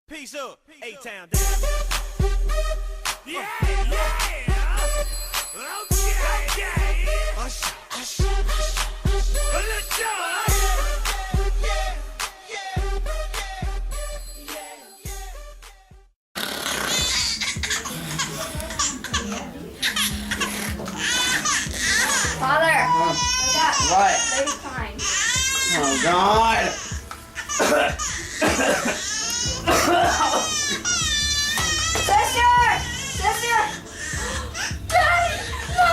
Peace up, A-Town down. Yeah, yeah. Okay, yeah. Usher. Let's go. Father, What? baby's fine. Oh God! Sister! Daddy, no!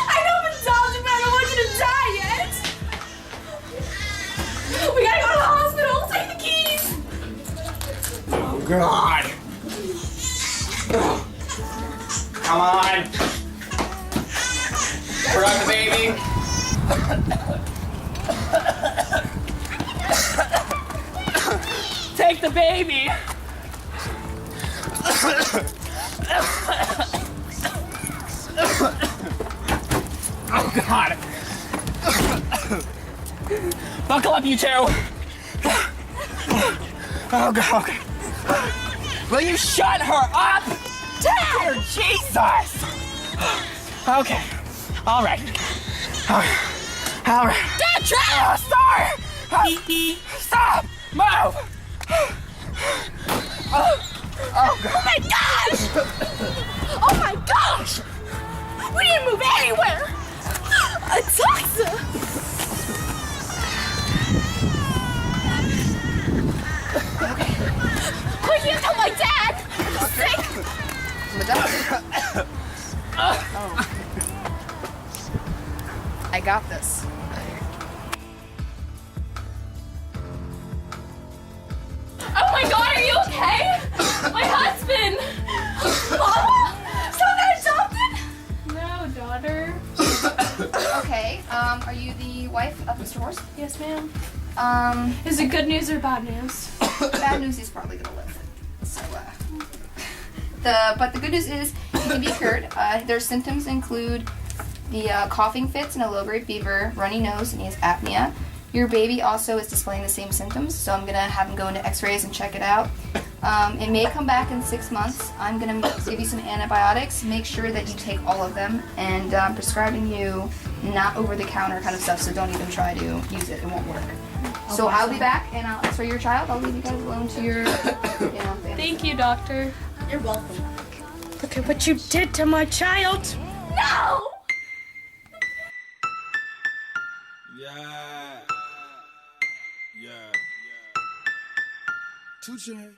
I know I'm adopted, but I don't want you to die yet. We gotta go to the hospital. Take the keys. Oh God! Come on! Forgot the baby. Take the baby. Oh God! Buckle up, you two. Oh God! Will you shut her up? Dear Jesus! Okay. All right. All right. Dad, try! Sorry! Stop! Move! Oh God! Oh my gosh! Oh my gosh! We didn't move anywhere! Alexa! Quick, you tell my dad! I'm sick! I got this. Oh my god, are you okay? My husband! Mama? Someone adopted? No, daughter. Okay, are you the wife of Mr. Horse? Yes, ma'am. Is Is it good news or bad news? bad news, he's probably gonna live. So, but the good news is he can be cured. Their symptoms include the coughing fits and a low-grade fever, runny nose, and he has apnea. Your baby also is displaying the same symptoms, so I'm gonna have him go into x-rays and check it out. It may come back in 6 months. I'm gonna give you some antibiotics. Make sure that you take all of them, and I'm prescribing you not over-the-counter kind of stuff, so don't even try to use it. It won't work. So I'll be back, and I'll x-ray your child. I'll leave you guys alone to your, family. Thank you, doctor. You're welcome. Look at what you did to my child. No! Yeah.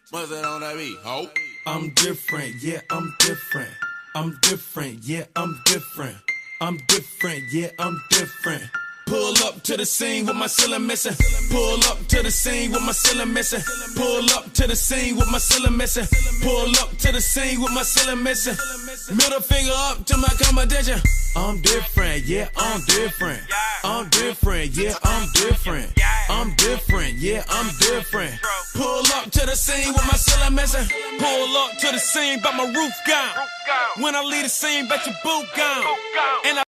What's that on that beat, ho? I'm different, yeah, I'm different. I'm different, yeah, I'm different. I'm different, yeah, I'm different. Pull up to the scene with my ceiling missing. Pull up to the scene with my ceiling missing. Pull up to the scene with my ceiling missing. Pull up to the scene with my ceiling missing. Middle finger up to my competition. I'm different, yeah, I'm different. I'm different, yeah, I'm different. I'm different, yeah, I'm different. Pull up to the scene with my ceiling missing. Pull up to the scene, but my roof gone. When I leave the scene, bet your boot gone. And I